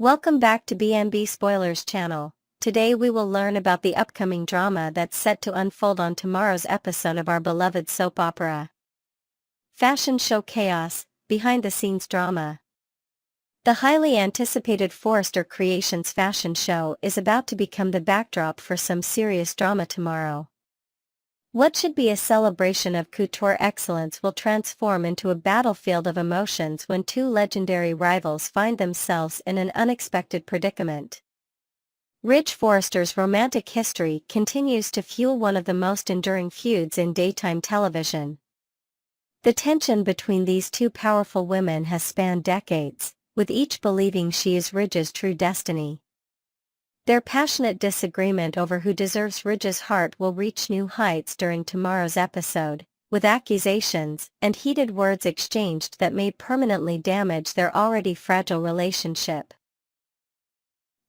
Welcome back to BNB Spoilers channel. Today we will learn about the upcoming drama that's set to unfold on tomorrow's episode of our beloved soap opera. Fashion show chaos, behind-the-scenes drama. The highly anticipated Forrester Creations fashion show is about to become the backdrop for some serious drama tomorrow. What should be a celebration of couture excellence will transform into a battlefield of emotions when two legendary rivals find themselves in an unexpected predicament. Ridge Forrester's romantic history continues to fuel one of the most enduring feuds in daytime television. The tension between these two powerful women has spanned decades, with each believing she is Ridge's true destiny. Their passionate disagreement over who deserves Ridge's heart will reach new heights during tomorrow's episode, with accusations and heated words exchanged that may permanently damage their already fragile relationship.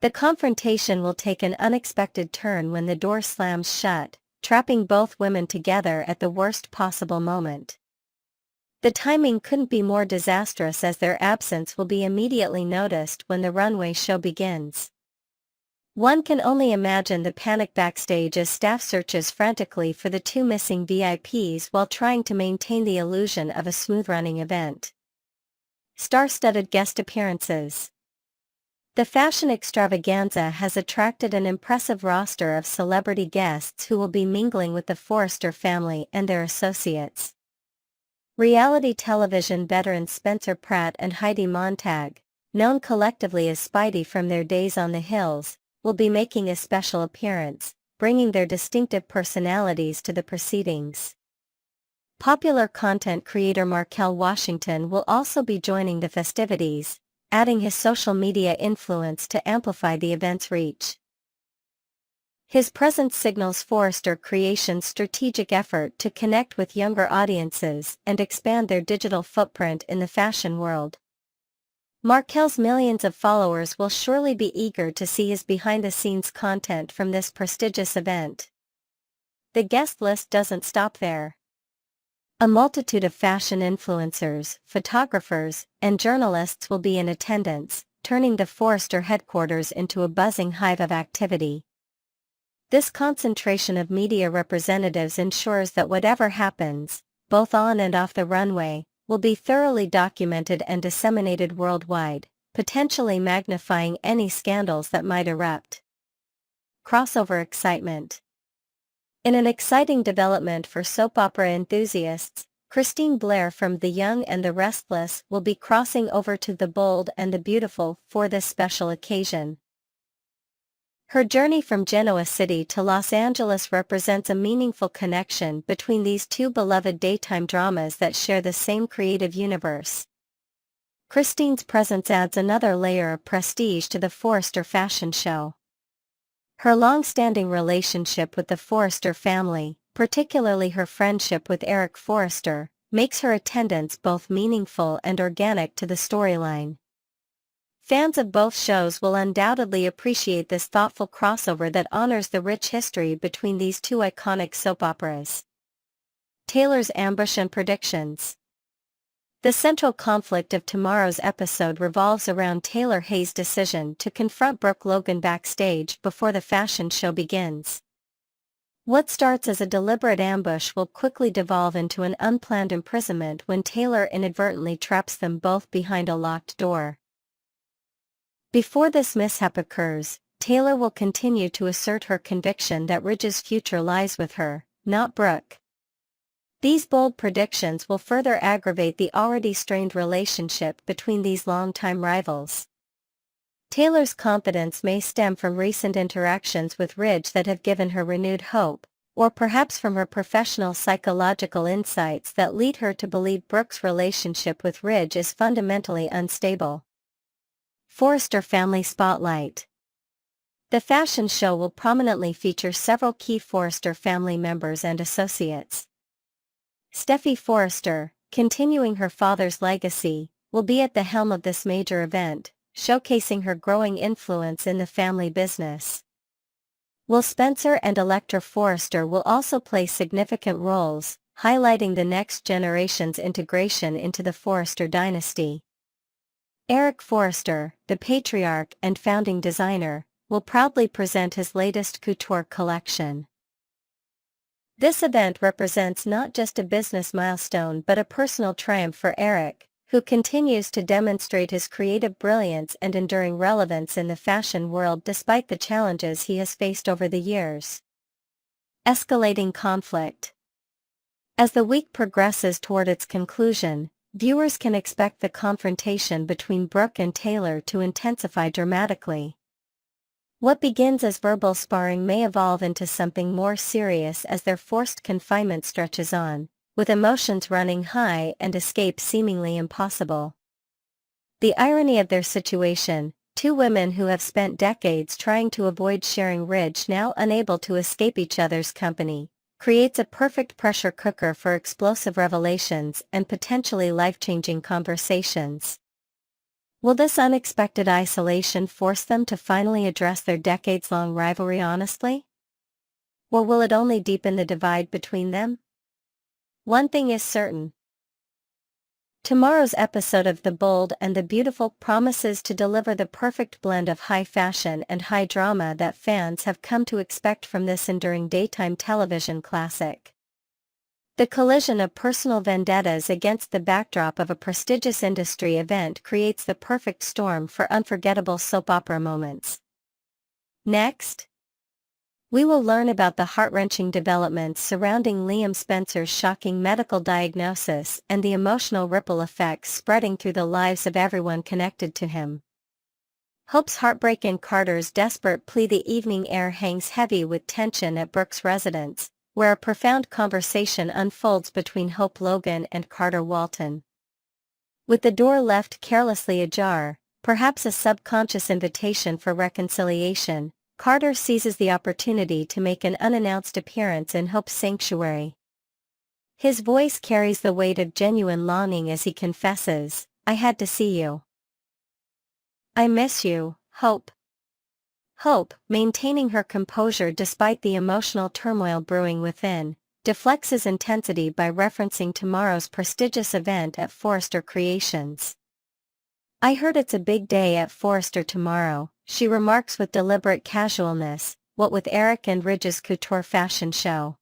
The confrontation will take an unexpected turn when the door slams shut, trapping both women together at the worst possible moment. The timing couldn't be more disastrous, as their absence will be immediately noticed when the runway show begins. One can only imagine the panic backstage as staff searches frantically for the two missing VIPs while trying to maintain the illusion of a smooth-running event. Star-studded guest appearances. The fashion extravaganza has attracted an impressive roster of celebrity guests who will be mingling with the Forrester family and their associates. Reality television veterans Spencer Pratt and Heidi Montag, known collectively as Spidey from their days on the Hills, will be making a special appearance, bringing their distinctive personalities to the proceedings. Popular content creator Markel Washington will also be joining the festivities, adding his social media influence to amplify the event's reach. His presence signals Forrester Creations' strategic effort to connect with younger audiences and expand their digital footprint in the fashion world. Markel's millions of followers will surely be eager to see his behind-the-scenes content from this prestigious event. The guest list doesn't stop there. A multitude of fashion influencers, photographers, and journalists will be in attendance, turning the Forrester headquarters into a buzzing hive of activity. This concentration of media representatives ensures that whatever happens, both on and off the runway, will be thoroughly documented and disseminated worldwide, potentially magnifying any scandals that might erupt. Crossover excitement. In an exciting development for soap opera enthusiasts, Christine Blair from The Young and the Restless will be crossing over to The Bold and the Beautiful for this special occasion. Her journey from Genoa City to Los Angeles represents a meaningful connection between these two beloved daytime dramas that share the same creative universe. Christine's presence adds another layer of prestige to the Forrester fashion show. Her long-standing relationship with the Forrester family, particularly her friendship with Eric Forrester, makes her attendance both meaningful and organic to the storyline. Fans of both shows will undoubtedly appreciate this thoughtful crossover that honors the rich history between these two iconic soap operas. Taylor's ambush and predictions. The central conflict of tomorrow's episode revolves around Taylor Hayes' decision to confront Brooke Logan backstage before the fashion show begins. What starts as a deliberate ambush will quickly devolve into an unplanned imprisonment when Taylor inadvertently traps them both behind a locked door. Before this mishap occurs, Taylor will continue to assert her conviction that Ridge's future lies with her, not Brooke. These bold predictions will further aggravate the already strained relationship between these longtime rivals. Taylor's confidence may stem from recent interactions with Ridge that have given her renewed hope, or perhaps from her professional psychological insights that lead her to believe Brooke's relationship with Ridge is fundamentally unstable. Forrester Family Spotlight. The fashion show will prominently feature several key Forrester family members and associates. Steffy Forrester, continuing her father's legacy, will be at the helm of this major event, showcasing her growing influence in the family business. Will Spencer and Electra Forrester will also play significant roles, highlighting the next generation's integration into the Forrester dynasty. Eric Forrester, the patriarch and founding designer, will proudly present his latest couture collection. This event represents not just a business milestone but a personal triumph for Eric, who continues to demonstrate his creative brilliance and enduring relevance in the fashion world despite the challenges he has faced over the years. Escalating conflict. As the week progresses toward its conclusion, viewers can expect the confrontation between Brooke and Taylor to intensify dramatically. What begins as verbal sparring may evolve into something more serious as their forced confinement stretches on, with emotions running high and escape seemingly impossible. The irony of their situation, two women who have spent decades trying to avoid sharing Ridge now unable to escape each other's company, creates a perfect pressure cooker for explosive revelations and potentially life-changing conversations. Will this unexpected isolation force them to finally address their decades-long rivalry honestly? Or will it only deepen the divide between them? One thing is certain. Tomorrow's episode of The Bold and the Beautiful promises to deliver the perfect blend of high fashion and high drama that fans have come to expect from this enduring daytime television classic. The collision of personal vendettas against the backdrop of a prestigious industry event creates the perfect storm for unforgettable soap opera moments. Next, we will learn about the heart-wrenching developments surrounding Liam Spencer's shocking medical diagnosis and the emotional ripple effects spreading through the lives of everyone connected to him. Hope's heartbreak and Carter's desperate plea. The evening air hangs heavy with tension at Brooke's residence, where a profound conversation unfolds between Hope Logan and Carter Walton. With the door left carelessly ajar, perhaps a subconscious invitation for reconciliation, Carter seizes the opportunity to make an unannounced appearance in Hope's sanctuary. His voice carries the weight of genuine longing as he confesses, "I had to see you. I miss you, Hope." Hope, maintaining her composure despite the emotional turmoil brewing within, deflects his intensity by referencing tomorrow's prestigious event at Forrester Creations. "I heard it's a big day at Forrester tomorrow," she remarks with deliberate casualness, what with Eric and Ridge's couture fashion show.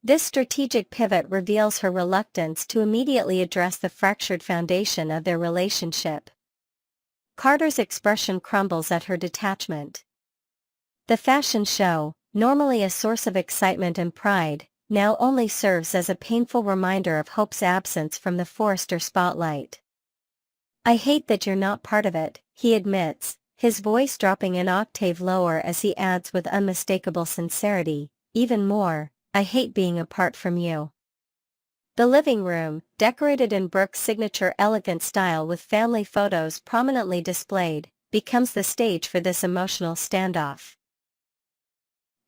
This strategic pivot reveals her reluctance to immediately address the fractured foundation of their relationship. Carter's expression crumbles at her detachment. The fashion show, normally a source of excitement and pride, now only serves as a painful reminder of Hope's absence from the Forrester spotlight. "I hate that you're not part of it," he admits, his voice dropping an octave lower as he adds with unmistakable sincerity, "Even more, I hate being apart from you." The living room, decorated in Brooke's signature elegant style with family photos prominently displayed, becomes the stage for this emotional standoff.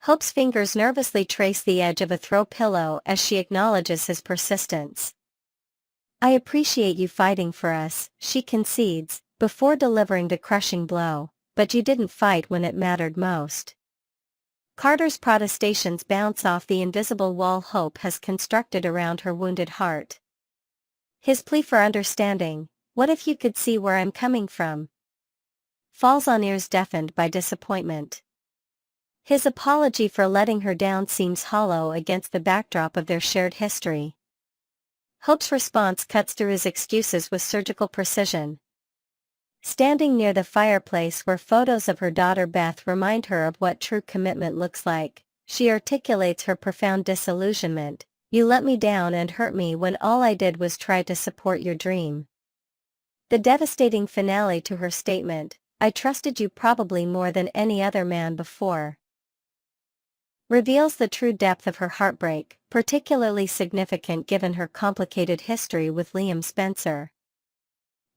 Hope's fingers nervously trace the edge of a throw pillow as she acknowledges his persistence. "I appreciate you fighting for us," she concedes, before delivering the crushing blow, "but you didn't fight when it mattered most." Carter's protestations bounce off the invisible wall Hope has constructed around her wounded heart. His plea for understanding, "What if you could see where I'm coming from?" falls on ears deafened by disappointment. His apology for letting her down seems hollow against the backdrop of their shared history. Hope's response cuts through his excuses with surgical precision. Standing near the fireplace where photos of her daughter Beth remind her of what true commitment looks like, she articulates her profound disillusionment. "You let me down and hurt me when all I did was try to support your dream." The devastating finale to her statement, "I trusted you probably more than any other man before," reveals the true depth of her heartbreak, particularly significant given her complicated history with Liam Spencer.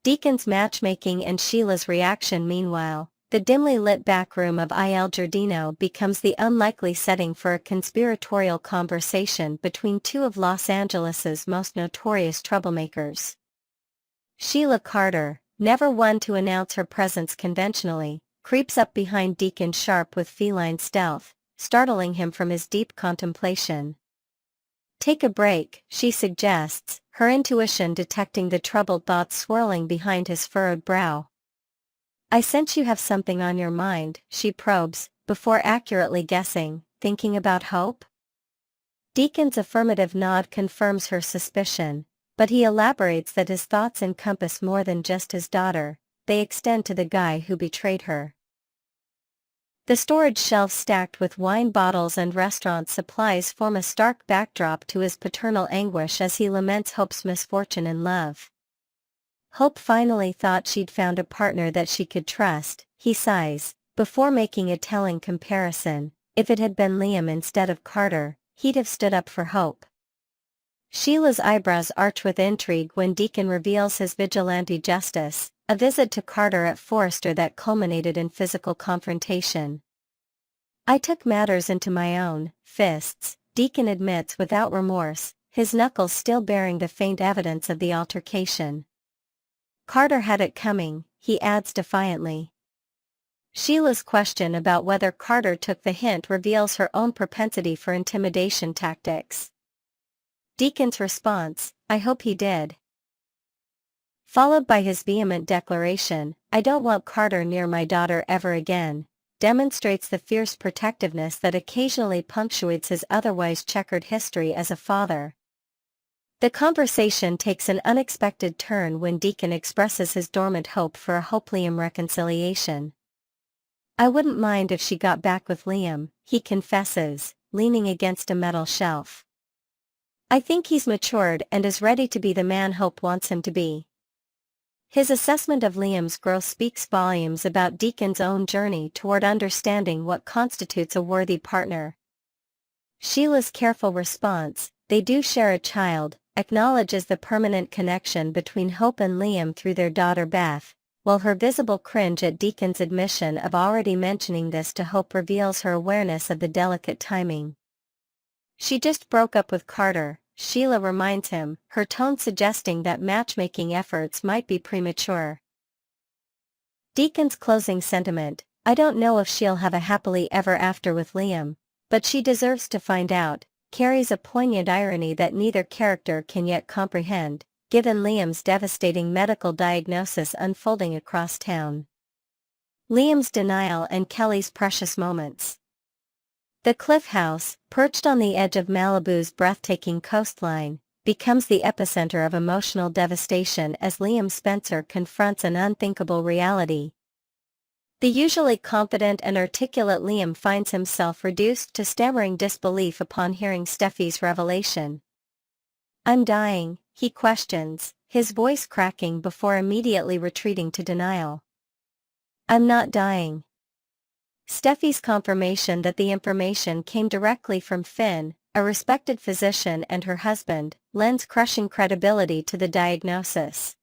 Deacon's matchmaking and Sheila's reaction. Meanwhile, the dimly lit back room of Il Giardino becomes the unlikely setting for a conspiratorial conversation between two of Los Angeles's most notorious troublemakers. Sheila Carter, never one to announce her presence conventionally, creeps up behind Deacon sharp with feline stealth, startling him from his deep contemplation. Take a break, she suggests, her intuition detecting the troubled thoughts swirling behind his furrowed brow. I sense you have something on your mind, she probes, before accurately guessing, thinking about Hope? Deacon's affirmative nod confirms her suspicion, but he elaborates that his thoughts encompass more than just his daughter, they extend to the guy who betrayed her. The storage shelves stacked with wine bottles and restaurant supplies form a stark backdrop to his paternal anguish as he laments Hope's misfortune in love. Hope finally thought she'd found a partner that she could trust, he sighs, before making a telling comparison. If it had been Liam instead of Carter, he'd have stood up for Hope. Sheila's eyebrows arch with intrigue when Deacon reveals his vigilante justice, a visit to Carter at Forrester that culminated in physical confrontation. I took matters into my own fists, Deacon admits without remorse, his knuckles still bearing the faint evidence of the altercation. Carter had it coming, he adds defiantly. Sheila's question about whether Carter took the hint reveals her own propensity for intimidation tactics. Deacon's response, I hope he did. Followed by his vehement declaration, I don't want Carter near my daughter ever again, demonstrates the fierce protectiveness that occasionally punctuates his otherwise checkered history as a father. The conversation takes an unexpected turn when Deacon expresses his dormant hope for a Hope-Liam reconciliation. I wouldn't mind if she got back with Liam, he confesses, leaning against a metal shelf. I think he's matured and is ready to be the man Hope wants him to be. His assessment of Liam's growth speaks volumes about Deacon's own journey toward understanding what constitutes a worthy partner. Sheila's careful response, they do share a child, acknowledges the permanent connection between Hope and Liam through their daughter Beth, while her visible cringe at Deacon's admission of already mentioning this to Hope reveals her awareness of the delicate timing. She just broke up with Carter, Sheila reminds him, her tone suggesting that matchmaking efforts might be premature. Deacon's closing sentiment, I don't know if she'll have a happily ever after with Liam, but she deserves to find out, carries a poignant irony that neither character can yet comprehend, given Liam's devastating medical diagnosis unfolding across town. Liam's denial and Kelly's precious moments. The Cliff House, perched on the edge of Malibu's breathtaking coastline, becomes the epicenter of emotional devastation as Liam Spencer confronts an unthinkable reality. The usually confident and articulate Liam finds himself reduced to stammering disbelief upon hearing Steffi's revelation. I'm dying, he questions, his voice cracking before immediately retreating to denial. I'm not dying. Steffi's confirmation that the information came directly from Finn, a respected physician and her husband, lends crushing credibility to the diagnosis.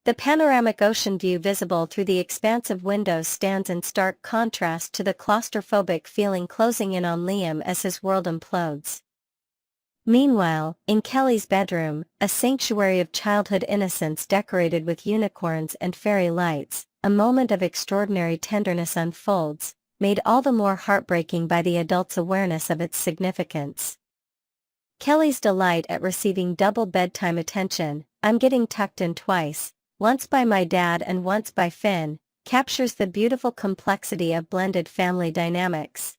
The panoramic ocean view visible through the expansive windows stands in stark contrast to the claustrophobic feeling closing in on Liam as his world implodes. Meanwhile, in Kelly's bedroom, a sanctuary of childhood innocence decorated with unicorns and fairy lights, a moment of extraordinary tenderness unfolds, made all the more heartbreaking by the adult's awareness of its significance. Kelly's delight at receiving double bedtime attention, I'm getting tucked in twice, once by my dad and once by Finn, captures the beautiful complexity of blended family dynamics.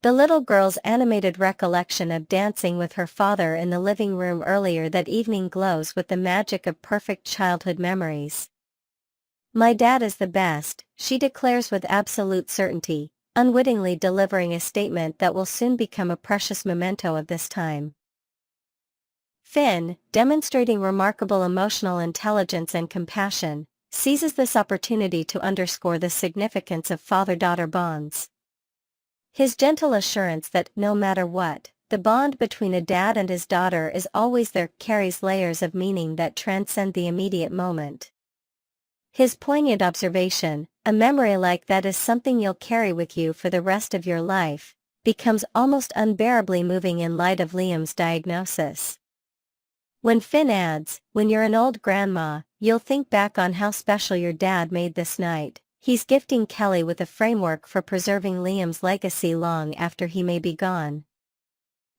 The little girl's animated recollection of dancing with her father in the living room earlier that evening glows with the magic of perfect childhood memories. My dad is the best, she declares with absolute certainty, unwittingly delivering a statement that will soon become a precious memento of this time. Finn, demonstrating remarkable emotional intelligence and compassion, seizes this opportunity to underscore the significance of father-daughter bonds. His gentle assurance that, no matter what, the bond between a dad and his daughter is always there carries layers of meaning that transcend the immediate moment. His poignant observation, a memory like that is something you'll carry with you for the rest of your life, becomes almost unbearably moving in light of Liam's diagnosis. When Finn adds, when you're an old grandma, you'll think back on how special your dad made this night, he's gifting Kelly with a framework for preserving Liam's legacy long after he may be gone.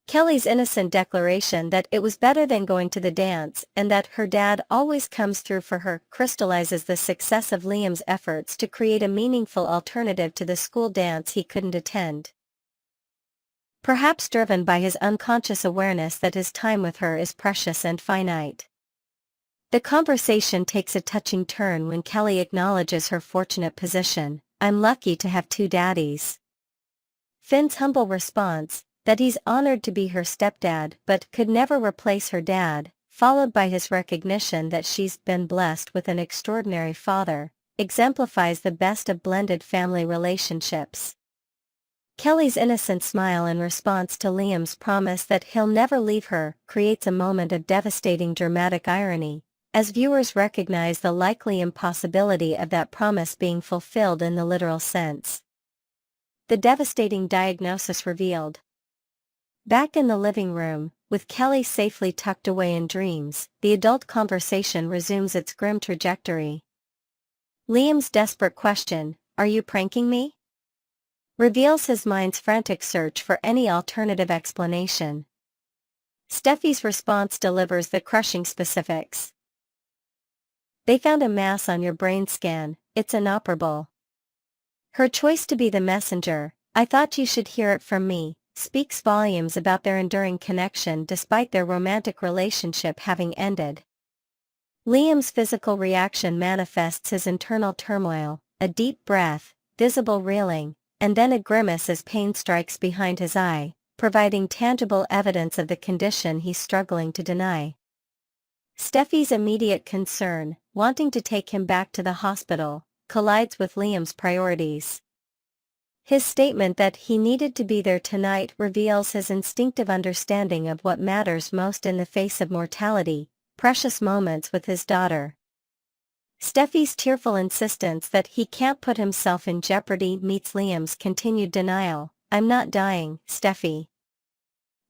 Kelly's innocent declaration that it was better than going to the dance and that her dad always comes through for her crystallizes the success of Liam's efforts to create a meaningful alternative to the school dance he couldn't attend. Perhaps driven by his unconscious awareness that his time with her is precious and finite. The conversation takes a touching turn when Kelly acknowledges her fortunate position. "I'm lucky to have two daddies." Finn's humble response, that he's honored to be her stepdad but could never replace her dad, followed by his recognition that she's been blessed with an extraordinary father, exemplifies the best of blended family relationships. Kelly's innocent smile in response to Liam's promise that he'll never leave her creates a moment of devastating dramatic irony, as viewers recognize the likely impossibility of that promise being fulfilled in the literal sense. The devastating diagnosis revealed. Back in the living room, with Kelly safely tucked away in dreams, the adult conversation resumes its grim trajectory. Liam's desperate question, "Are you pranking me?" reveals his mind's frantic search for any alternative explanation. Steffi's response delivers the crushing specifics. "They found a mass on your brain scan, it's inoperable." Her choice to be the messenger, "I thought you should hear it from me," speaks volumes about their enduring connection despite their romantic relationship having ended. Liam's physical reaction manifests his internal turmoil, a deep breath, visible reeling, and then a grimace as pain strikes behind his eye, providing tangible evidence of the condition he's struggling to deny. Steffi's immediate concern, wanting to take him back to the hospital, collides with Liam's priorities. His statement that he needed to be there tonight reveals his instinctive understanding of what matters most in the face of mortality, precious moments with his daughter. Steffi's tearful insistence that he can't put himself in jeopardy meets Liam's continued denial, "I'm not dying, Steffi."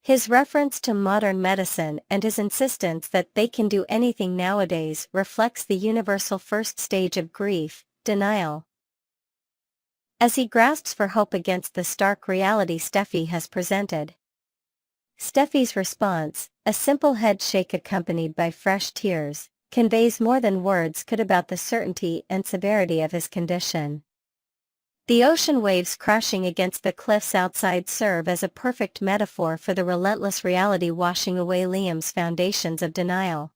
His reference to modern medicine and his insistence that they can do anything nowadays reflects the universal first stage of grief, denial. As he grasps for hope against the stark reality Steffi has presented. Steffi's response, a simple head shake accompanied by fresh tears, conveys more than words could about the certainty and severity of his condition. The ocean waves crashing against the cliffs outside serve as a perfect metaphor for the relentless reality washing away Liam's foundations of denial.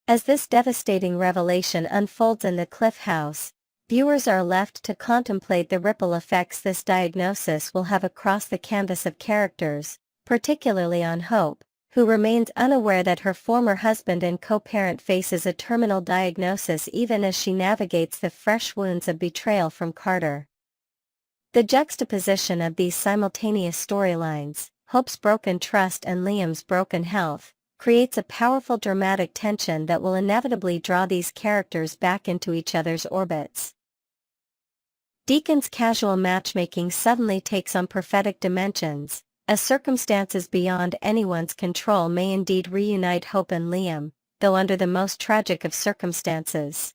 As this devastating revelation unfolds in the cliff house, viewers are left to contemplate the ripple effects this diagnosis will have across the canvas of characters, particularly on Hope, who remains unaware that her former husband and co-parent faces a terminal diagnosis even as she navigates the fresh wounds of betrayal from Carter. The juxtaposition of these simultaneous storylines, Hope's broken trust and Liam's broken health, creates a powerful dramatic tension that will inevitably draw these characters back into each other's orbits. Deacon's casual matchmaking suddenly takes on prophetic dimensions, as circumstances beyond anyone's control may indeed reunite Hope and Liam, though under the most tragic of circumstances.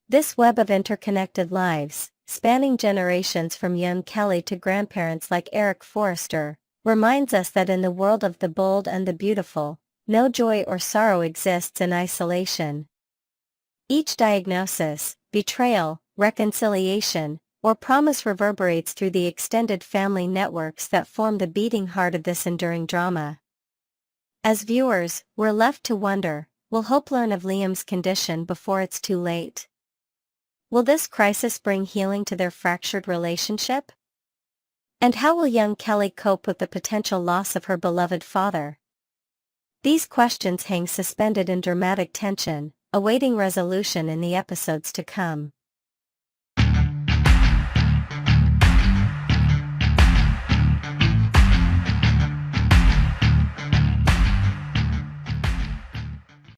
This web of interconnected lives, spanning generations from young Kelly to grandparents like Eric Forrester, reminds us that in the world of the bold and the beautiful, no joy or sorrow exists in isolation. Each diagnosis, betrayal, reconciliation, or promise reverberates through the extended family networks that form the beating heart of this enduring drama. As viewers, we're left to wonder, will Hope learn of Liam's condition before it's too late? Will this crisis bring healing to their fractured relationship? And how will young Kelly cope with the potential loss of her beloved father? These questions hang suspended in dramatic tension, awaiting resolution in the episodes to come.